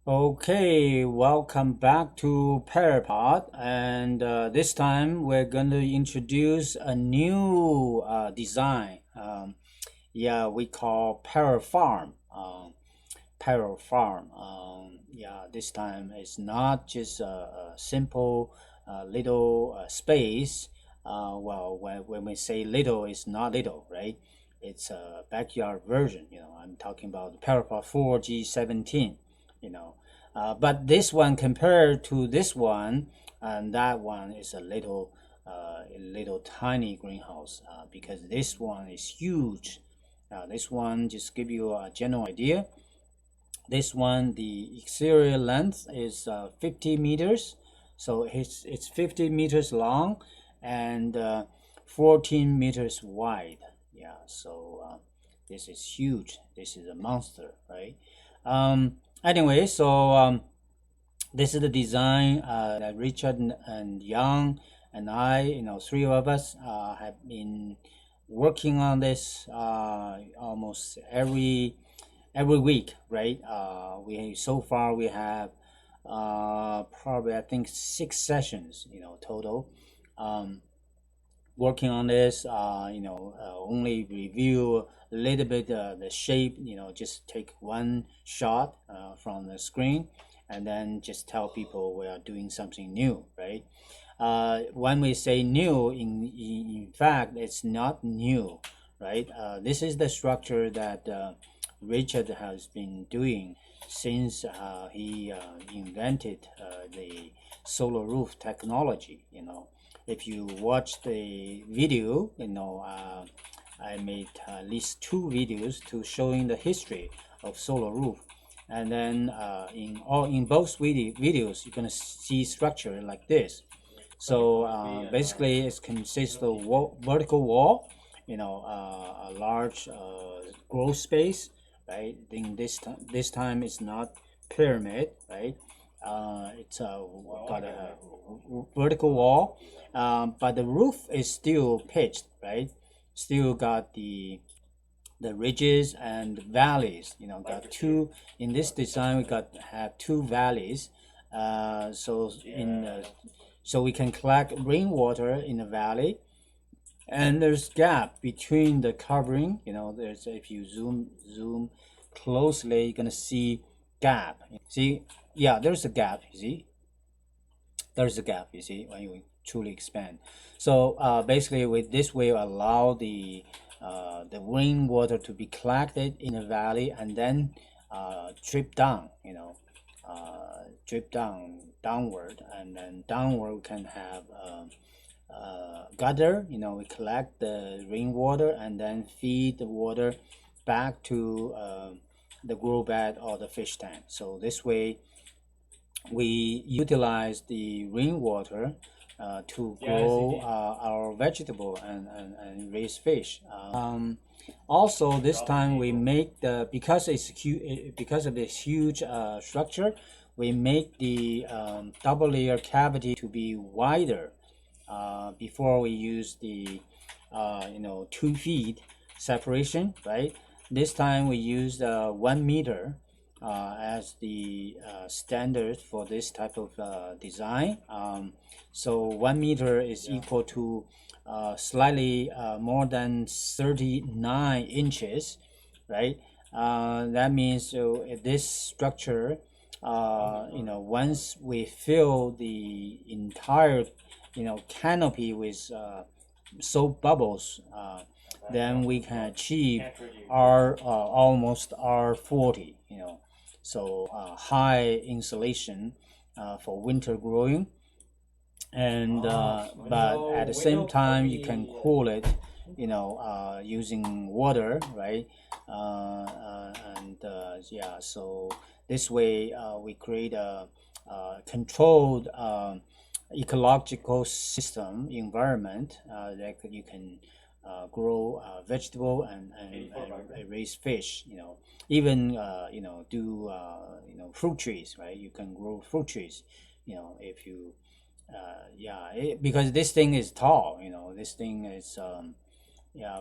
Okay, welcome back to PyraPOD, and this time we're going to introduce a new design. We call PyraFARM. PyraFARM. This time it's not just a simple little space. When we say little, it's not little, right? It's a backyard version. I'm talking about the PyraPOD 4G17. You know, but this one compared to this one, and that one is a little tiny greenhouse because this one is huge. This one just give you a general idea. This one, the exterior length is 50 meters, so it's 50 meters long and 14 meters wide. This is huge. This is a monster, right? Anyway, this is the design that Richard and Young and I, three of us have been working on this almost every week, right? We so far we have probably I think 6 sessions, total. Working on this, only review a little bit the shape, just take one shot from the screen and then just tell people we are doing something new, right? When we say new, in fact, it's not new, right? This is the structure that Richard has been doing since he invented the SolaRoof technology. If you watch the video, I made at least 2 videos to showing the history of SolaRoof, and then in both videos you're gonna see structure like this. So basically, it consists of vertical wall, a large growth space, right? In this time it's not pyramid, right? It's got a vertical wall, but the roof is still pitched, right? Still got the ridges and valleys. Got two in this design. We have 2 valleys, so we can collect rainwater in the valley, and there's gap between the covering. There's if you zoom closely, you're gonna see gap. See, yeah, there's a gap. You see, there's a gap. You see when you truly expand. So basically, with this way, allow the rainwater to be collected in the valley and then drip down. Drip downward, and then downward we can have gutter. We collect the rainwater and then feed the water back to the grow bed or the fish tank. So this way we utilize the rainwater to grow our vegetable and raise fish. Also, this time we make because of this huge structure, we make the double layer cavity to be wider. Before we use the 2 feet separation, right? This time we used 1 meter as the standard for this type of design. So 1 meter is equal to slightly more than 39 inches, right? That means this structure, once we fill the entire, canopy with soap bubbles, then we can achieve R almost R40. So high insulation for winter growing, and but at the same time you can cool it, using water, right? So this way we create a controlled ecological system environment that you can grow vegetable and raise fish. Even do fruit trees, right? You can grow fruit trees. If you because this thing is tall. This thing is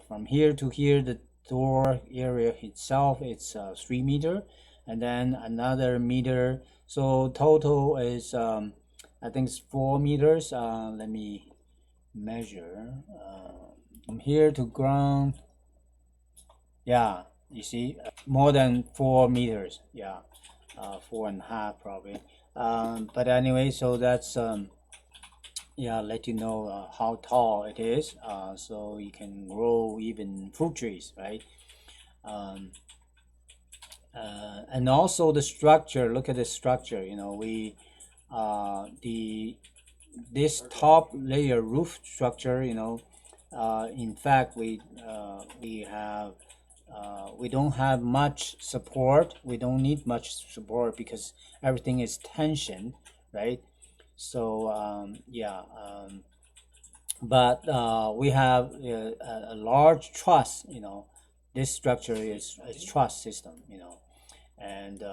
from here to here, the door area itself it's 3 meter, and then another meter. So total is I think it's 4 meters. Let me measure from here to ground. Yeah, you see, more than 4 meters. Yeah, 4.5 probably. But anyway, so that's yeah, let you know how tall it is, so you can grow even fruit trees, right? Um, and also the structure. Look at the structure. You know, we this top layer roof structure. You know, in fact, we don't have much support. We don't need much support because everything is tension, right? So yeah, but we have a large truss. You know, this structure is a truss system. You know, and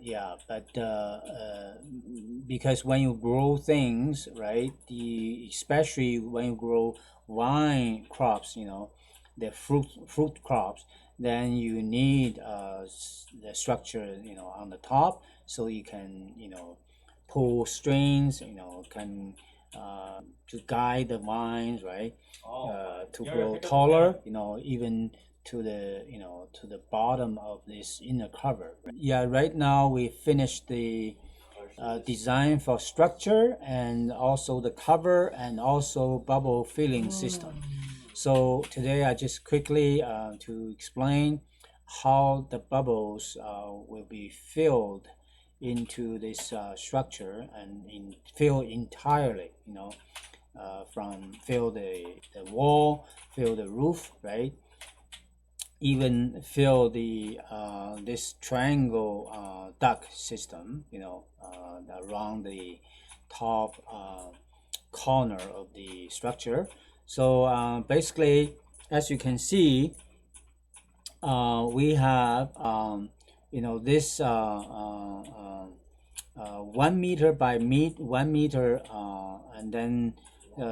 yeah, but because when you grow things, right, especially when you grow wine crops, you know, the fruit crops, then you need the structure, you know, on the top, so you can, you know, pull strings, you know, can to guide the vines, right, to grow taller, you know, even to the, you know, to the bottom of this inner cover. Yeah, right now we finished the design for structure and also the cover and also bubble filling system. So today I just quickly to explain how the bubbles will be filled into this structure and fill entirely, you know, from fill the wall, fill the roof, right? Even fill the this triangle duct system, you know, around the top corner of the structure. So basically, as you can see, we have you know, this 1 meter by 1 meter and then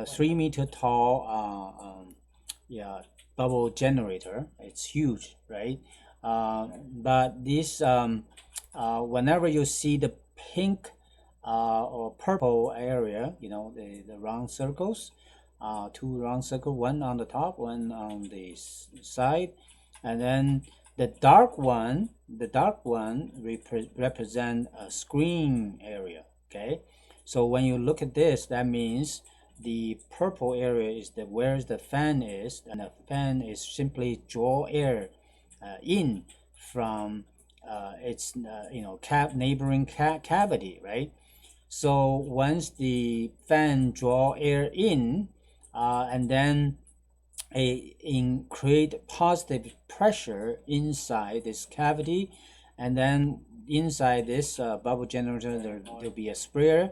3 meter tall yeah, bubble generator. It's huge, right? But this whenever you see the pink or purple area, you know, the round circles, two round circles, one on the top, one on the side, and then the dark one represent a screen area. Okay, so when you look at this, that means the purple area is where the fan is, and the fan is simply draw air in from its you know, neighboring cavity, right? So once the fan draw air in, and then create positive pressure inside this cavity, and then inside this bubble generator there'll be a sprayer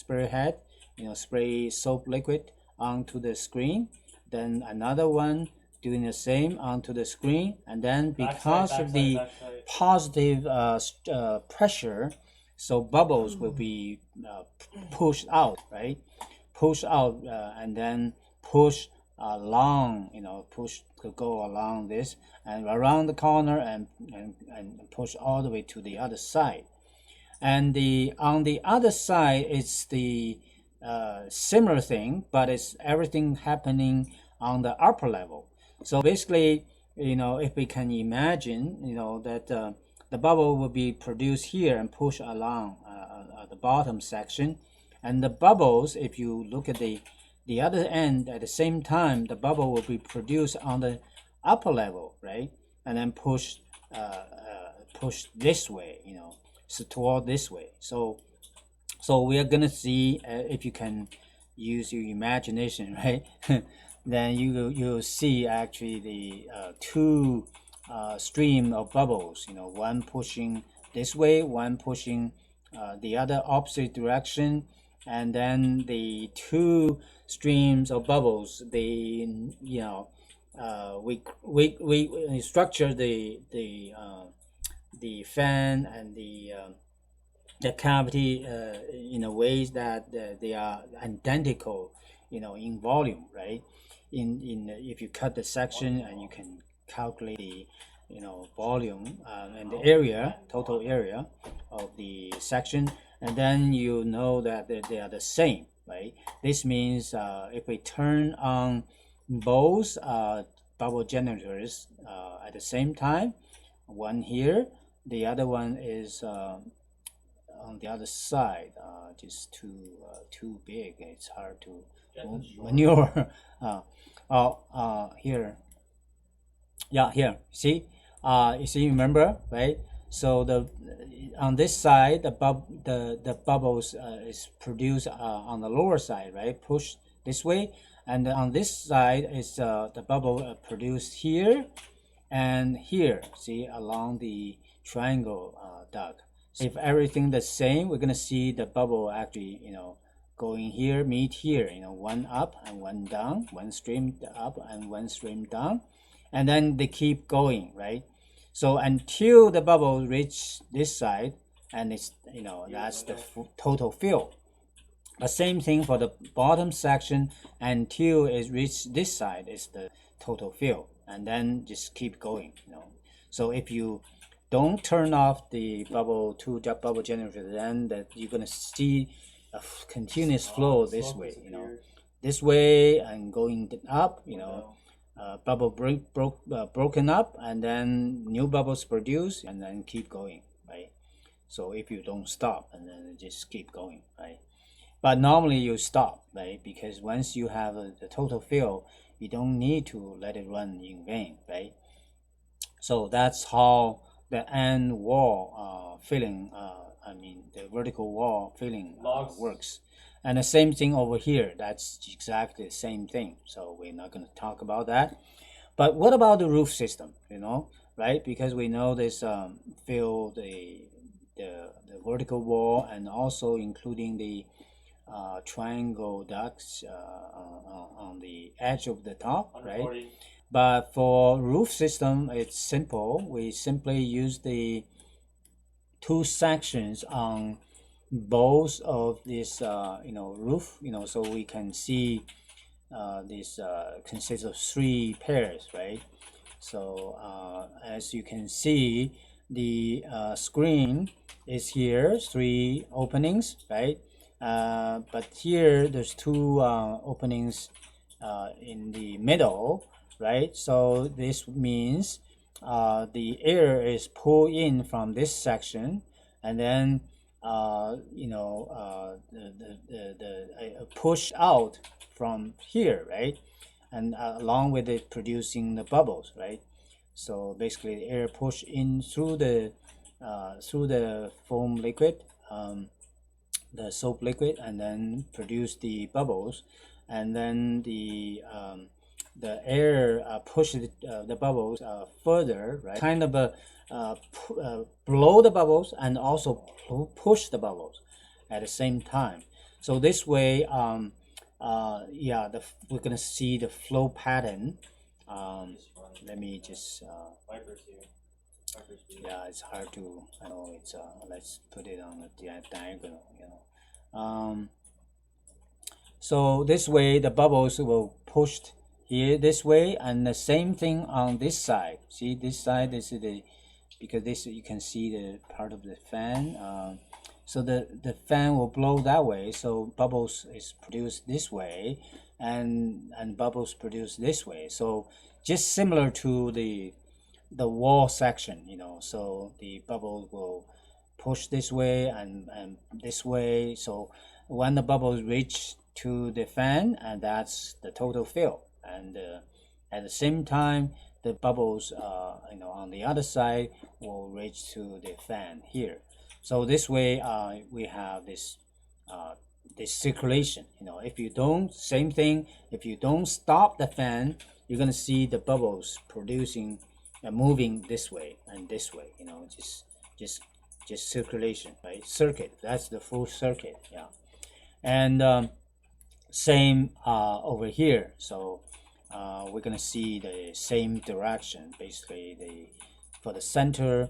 head, you know, spray soap liquid onto the screen, then another one doing the same onto the screen, and then because of the positive pressure, so bubbles will be pushed out, right? Push out and then push along, you know, push to go along this and around the corner and push all the way to the other side. And on the other side, it's the similar thing, but it's everything happening on the upper level. So basically, you know, if we can imagine, you know, that the bubble will be produced here and push along the bottom section, and the bubbles, if you look at the other end at the same time, the bubble will be produced on the upper level, right? And then push this way, you know, so toward this way. So we are gonna see if you can use your imagination, right? Then you'll see actually the two stream of bubbles, you know, one pushing this way, one pushing the other opposite direction, and then the two streams of bubbles, they, you know, we structure the fan and the cavity in a ways that they are identical, you know, in volume, right? In if you cut the section and you can calculate the, volume and the area, total area of the section, and then you know that they are the same, right? This means if we turn on both bubble generators at the same time, one here, the other one is on the other side, just too big. It's hard to maneuver. Here, yeah, here. See, remember, right? So on this side, the bubbles is produced on the lower side, right? Push this way, and on this side is the bubble produced here and here. See, along the triangle duct. So if everything the same, we're gonna see the bubble actually, going here, meet here. One up and one down, one stream up and one stream down, and then they keep going, right? So until the bubble reach this side, and it's that's the total fill. The same thing for the bottom section until it reaches this side is the total fill, and then just keep going. So if you don't turn off the bubble generator, then you're gonna see a continuous flow this way, this way and going up, bubble broken up, and then new bubbles produced, and then keep going, right? So if you don't stop, and then just keep going, right? But normally you stop, right? Because once you have the total fill, you don't need to let it run in vain, right? So that's how the end wall filling, the vertical wall filling works. And the same thing over here, that's exactly the same thing. So we're not going to talk about that. But what about the roof system, right? Because we know this fill the vertical wall, and also including the triangle ducts on the edge of the top, right? But for roof system, it's simple. We simply use the two sections on both of this roof, so we can see this consists of three pairs, right? So as you can see, the screen is here, three openings, right? But here there's two openings in the middle, right? So this means the air is pulled in from this section, and then push out from here, right? And along with it producing the bubbles, right? So basically the air push in through the foam liquid, the soap liquid, and then produce the bubbles, and then the air pushes the bubbles further, right? Kind of blow the bubbles and also push the bubbles at the same time. So this way, we're gonna see the flow pattern. Let me just. Yeah, it's hard to. I know it's. Let's put it on the diagonal. So this way, the bubbles will push here this way, and the same thing on this side. See, this side, this is because this you can see the part of the fan. So the fan will blow that way. So bubbles is produced this way, and bubbles produced this way. So just similar to the wall section, So the bubble will push this way and this way. So when the bubbles reach to the fan, and that's the total fill. And at the same time, the bubbles, on the other side will reach to the fan here. So this way, we have this circulation. If you don't, same thing. If you don't stop the fan, you're gonna see the bubbles producing, moving this way and this way. Just circulation, right? Circuit. That's the full circuit. Yeah, and same over here. So we're gonna see the same direction. Basically, for the center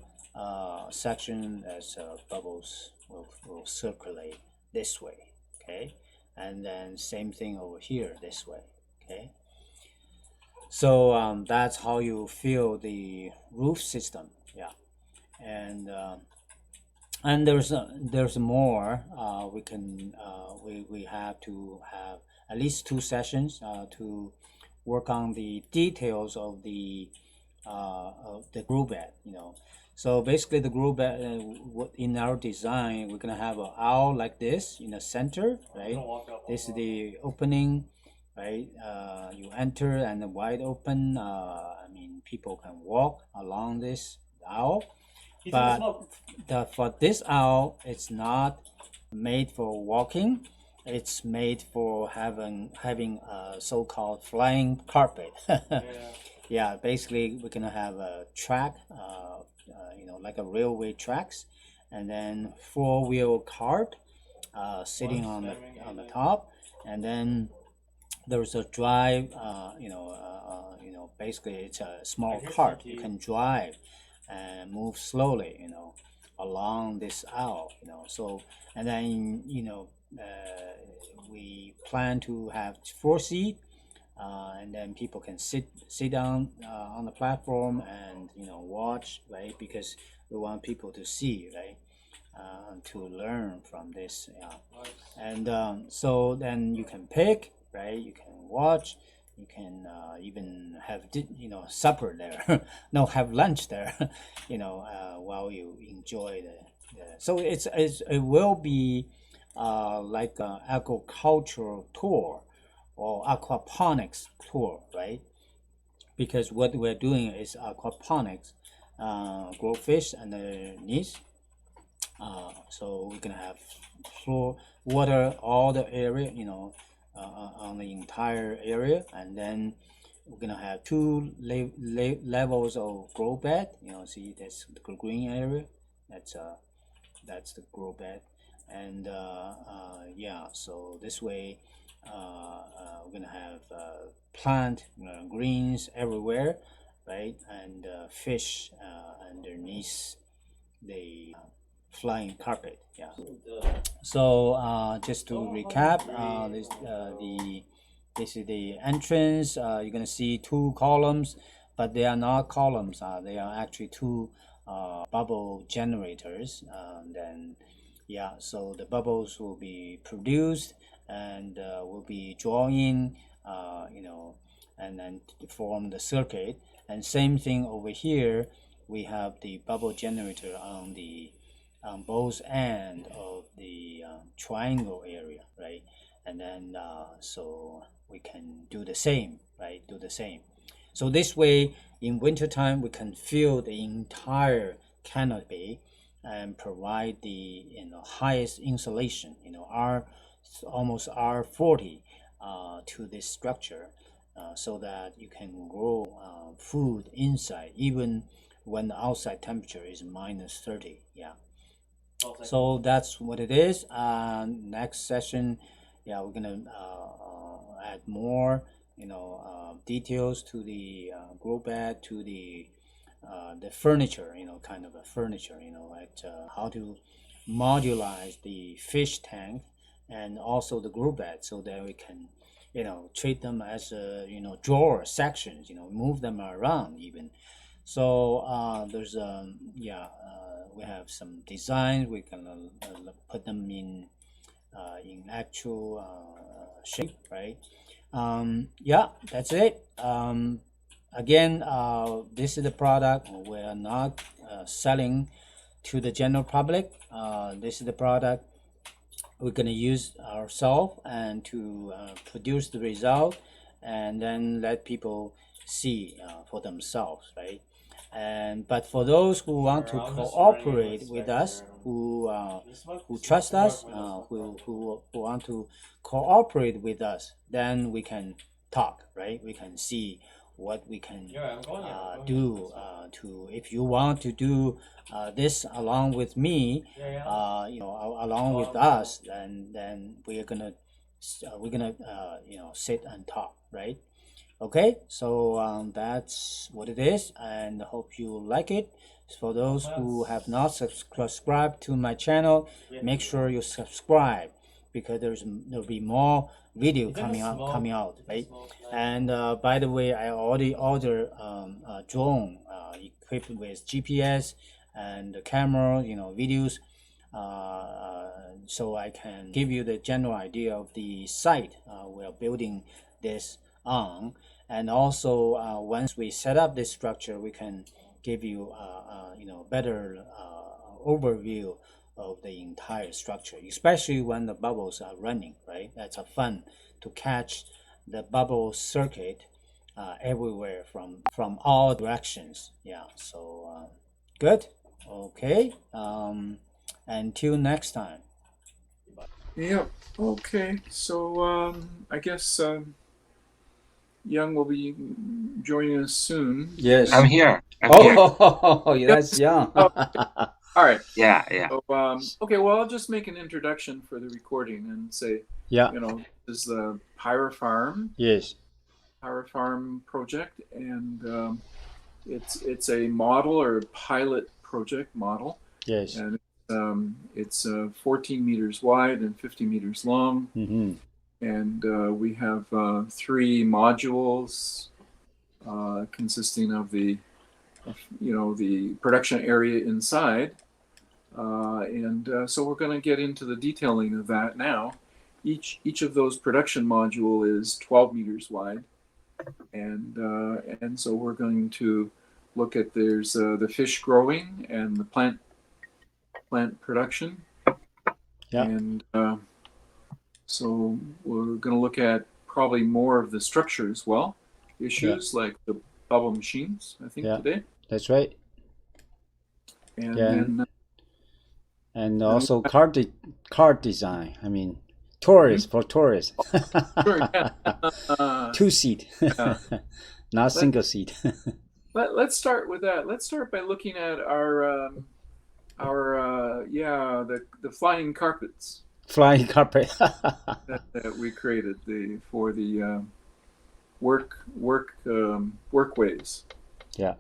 section, as bubbles will circulate this way. Okay, and then same thing over here this way. Okay. So that's how you feel the roof system. Yeah, and there's more. We have to have at least 2 sessions to work on the details of the grow bed. So basically the grow bed, in our design, we're gonna have an owl like this in the center, right? This is the opening, right? You enter and the wide open. I mean, people can walk along this owl, but for this owl, it's not made for walking. It's made for having a so-called flying carpet. Yeah, basically we're gonna have a track, like a railway tracks, and then four-wheel cart sitting on the top, and then there's a drive. Basically it's a small cart. You can drive and move slowly, along this aisle. So, and then we plan to have 4 seat, and then people can sit down on the platform and watch, right? Because we want people to see, right? To learn from this, yeah. And so then you can pick, right? You can watch. You can even have supper there. No, have lunch there. While you enjoy the. So it will be like an agricultural tour or aquaponics tour, right? Because what we're doing is aquaponics, grow fish underneath. So we're gonna have floor water all the area, on the entire area, and then we're gonna have two levels of grow bed. See, that's the green area. That's the grow bed, and yeah. So this way, we're gonna have plant greens everywhere, right? And fish underneath the flying carpet. Yeah. So just to recap, this is the entrance. You're gonna see 2 columns, but they are not columns. They are actually 2 bubble generators. Then yeah, so the bubbles will be produced and will be drawn and then form the circuit. And same thing over here, we have the bubble generator on both ends of the triangle area, right? And then so we can do the same, right? Do the same. So this way, in wintertime, we can fill the entire canopy and provide the highest insulation, almost R40 to this structure, so that you can grow food inside even when the outside temperature is -30. Yeah. So that's what it is. Next session, yeah, we're gonna add more, details to the grow bed, to the furniture, kind of a furniture, like how to modularize the fish tank and also the grow bed, so that we can, treat them as drawer sections, move them around even. So there's we have some designs. We can put them in actual shape, right? Yeah, that's it. Again, this is the product we are not selling to the general public. This is the product we're going to use ourselves and to produce the result, and then let people see for themselves, right? But for those who want to cooperate with us, who trust us, who want to cooperate with us, then we can talk, right? We can see what we can do to. If you want to do this along with me, along with us, then we're gonna sit and talk, right? Okay, so that's what it is, and I hope you like it. For those who have not subscribed to my channel, make sure you subscribe. because there'll be more video coming out, right? And by the way, I already ordered a drone equipped with GPS and the camera, videos, so I can give you the general idea of the site we are building this on. And also, once we set up this structure, we can give you better overview of the entire structure, especially when the bubbles are running, right? That's a fun to catch the bubble circuit everywhere from all directions. Yeah, so good. Okay. Until next time. Yeah. Okay. So I guess Young will be joining us soon. Yes. I'm here. I'm here. Oh, that's young. Oh, all right. Yeah, yeah. So, okay, well, I'll just make an introduction for the recording and say, Yeah. this is the PyraFARM. Yes. PyraFARM project, and it's a model or pilot project model. Yes. And it's 14 meters wide and 50 meters long. Mm-hmm. And we have 3 modules consisting of the production area inside. So we're going to get into the detailing of that now. Each of those production module is 12 meters wide, and so we're going to look at there's the fish growing and the plant production. Yeah. And so we're going to look at probably more of the structure as well, issues like the bubble machines, I think, today. That's right. And yeah. then and also car design. I mean, tourists for tourists. Sure, yeah. 2-seat, not single seat. Let's start with that. Let's start by looking at our the flying carpets. Flying carpet that we created for the workways. Yeah.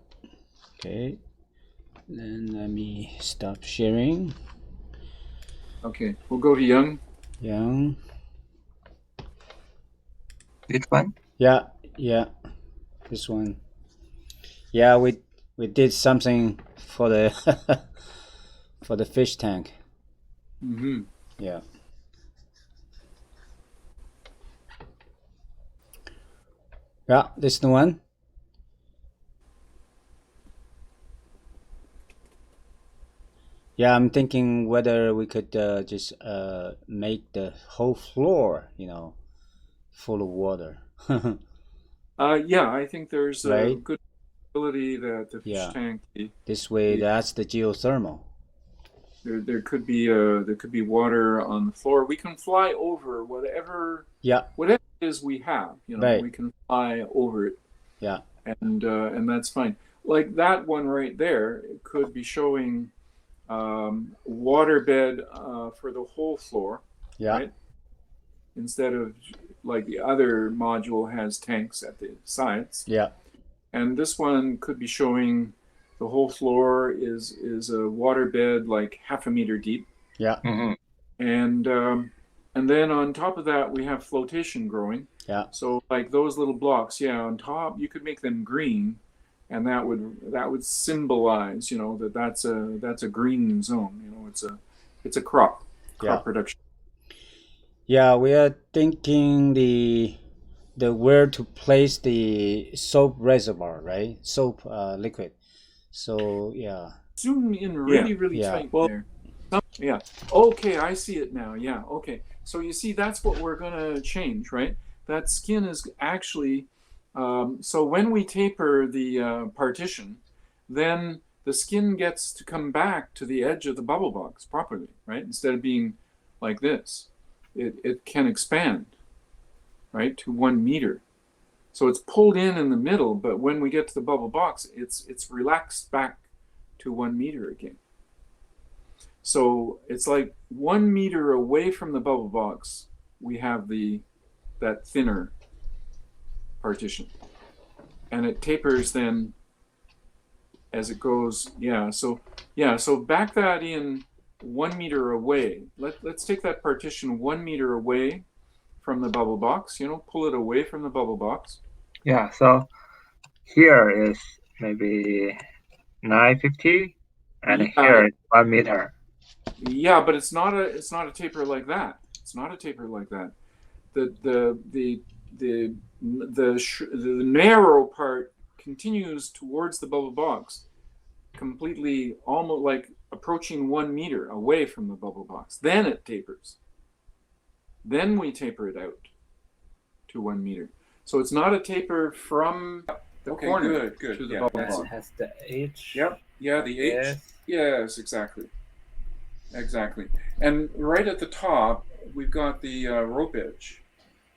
Okay. Then let me stop sharing. Okay, we'll go to Young. Young. This one? Yeah, this one. Yeah, we did something for the for the fish tank. Mm-hmm. Yeah. Yeah, this is the one. Yeah, I'm thinking whether we could just make the whole floor, full of water. Yeah, I think there's a Right? good possibility that the fish Yeah. tank, This way, that's the geothermal. there could be water on the floor. We can fly over whatever Yeah, it is we have. Right. We can fly over it, yeah, and that's fine. Like that one right there, it could be showing waterbed for the whole floor, yeah, right? Instead of like the other module has tanks at the sides. yeah, And this one could be showing the whole floor is a waterbed like 1/2 meter deep. yeah, Mm-hmm. And then on top of that we have flotation growing. yeah, So like those little blocks, on top you could make them green, and that would symbolize, that's a green zone. It's a crop Yeah. production. yeah. We are thinking the where to place the soap reservoir, right? Soap liquid. So yeah, Zoom in really Yeah. tight there. Yeah. Okay, I see it now. Yeah. Okay. So you see, that's what we're gonna change, right? That skin is actually. So when we taper the partition, then the skin gets to come back to the edge of the bubble box properly, right? Instead of being like this, it can expand, right, to 1 meter. So it's pulled in the middle, but when we get to the bubble box, it's relaxed back to 1 meter again. So it's like 1 meter away from the bubble box, we have that thinner partition, and it tapers then as it goes. So back that in 1 meter away. Let's take that partition 1 meter away from the bubble box, you know, pull it away from the bubble box. Yeah, so here is maybe 950, and Yeah, here is 1 meter. yeah, but it's not a taper like that. It's not a taper like that. The narrow part continues towards the bubble box, completely almost like approaching 1 meter away from the bubble box. Then it tapers. Then we taper it out to 1 meter. So it's not a taper from the corner good. to the Yeah, bubble That box. has the H. Yep. Yeah, the H. Yes. Yes, exactly. Exactly. And right at the top, we've got the rope edge.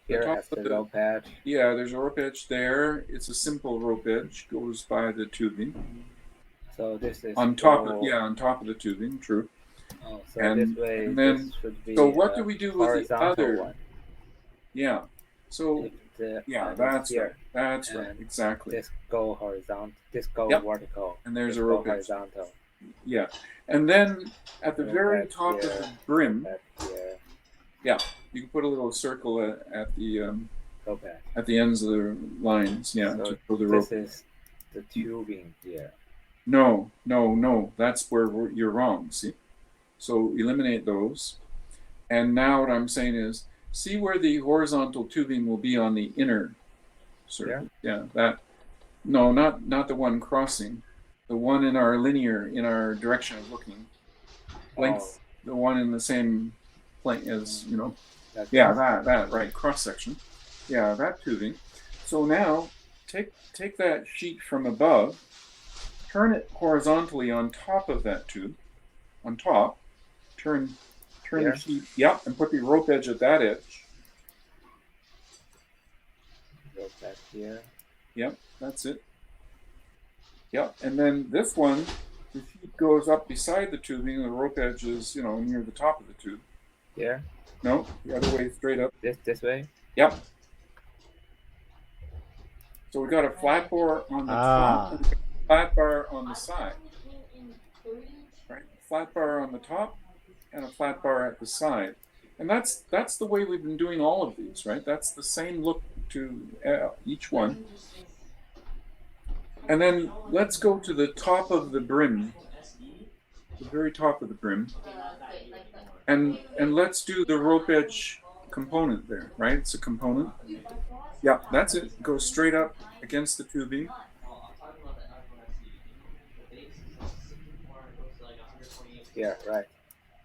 Here top has of the rope edge. Yeah, there's a rope edge there. It's a simple rope edge, goes by the tubing. So this is On top of the tubing, true. Oh, so And- this way and then- this should be So what do we do with the horizontal other? one. Yeah. So If the yeah, is that's here, right. That's right. and Exactly. This go horizontal. This go Yep. vertical. And there's this a go rope edge. horizontal. Yeah. And then at the Rope very edge top of here. the brim, Back here, you can put a little circle at go back. the ends of the lines. Yeah. So to pull the rope. This is the tubing here. No. That's where you're wrong. See. So eliminate those. And now what I'm saying is, see where the horizontal tubing will be on the inner circle. Yeah. That. No, not the one crossing. The one in our direction of looking. Length. The one in the same plane as, you know. That's Yeah, that right, cross section. Yeah, that tubing. So now take that sheet from above, turn it horizontally on top of that tube, on top. Turn Here? the sheet, yep, and put the rope edge at that edge. Go back here. Yep, that's it. Yep, and then this one, the sheet goes up beside the tubing, the rope edge is, you know, near the top of the tube. Here. No, the other way, straight up. This way. Yep. So we got a flat bar on the top and a flat bar on the side. Right? Flat bar on the top and a flat bar at the side. And that's the way we've been doing all of these, right? That's the same look to each one. And then let's go to the top of the brim, the very top of the brim. And let's do the rope edge component there, right? It's a component. Yeah, that's it. It goes straight up against the tubing. Yeah, right.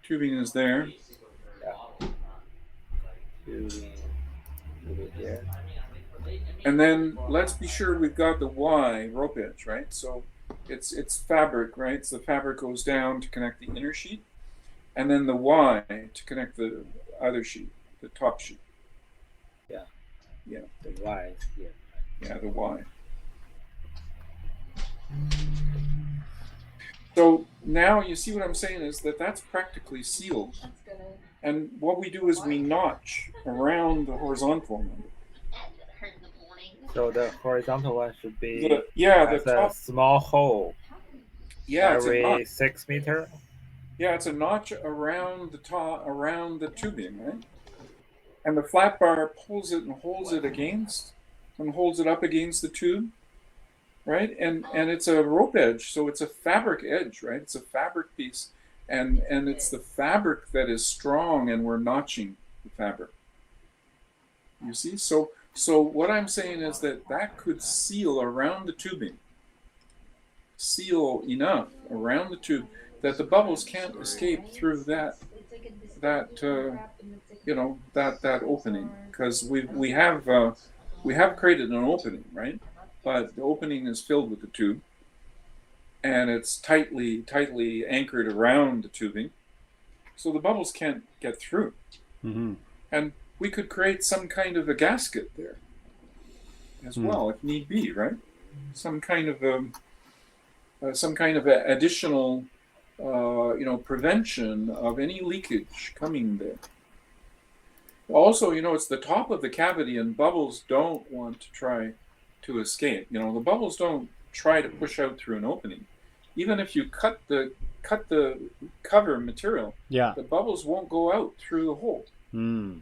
Tubing is there. Yeah. Tubing here. And then let's be sure we've got the Y rope edge, right? So it's fabric, right? So the fabric goes down to connect the inner sheet, and then the Y to connect the other sheet, the top sheet. Yeah. Yeah. The Y is here. Yeah, the Y. So now you see what I'm saying is that's practically sealed. And what we do is we notch around the horizontal one. So the horizontal one should be The has top. a small hole. Yeah, it's a Every notch. 6 meter. Yeah, it's a notch around the top, around the tubing, right? And the flat bar pulls it and holds it against, and holds it up against the tube, right? And it's a rope edge, so it's a fabric edge, right? It's a fabric piece, and it's the fabric that is strong, and we're notching the fabric. You see, so what I'm saying is that could seal around the tubing, seal enough around the tube that the bubbles can't escape through that opening, because we have created an opening, right? But the opening is filled with the tube, and it's tightly anchored around the tubing, so the bubbles can't get through. Mm-hmm. And we could create some kind of a gasket there as well, if need be, right? Some kind of additional prevention of any leakage coming there. Also, it's the top of the cavity, and bubbles don't want to try to escape. The bubbles don't try to push out through an opening. even if you cut the cover material, Yeah. the bubbles won't go out through the hole. Mm.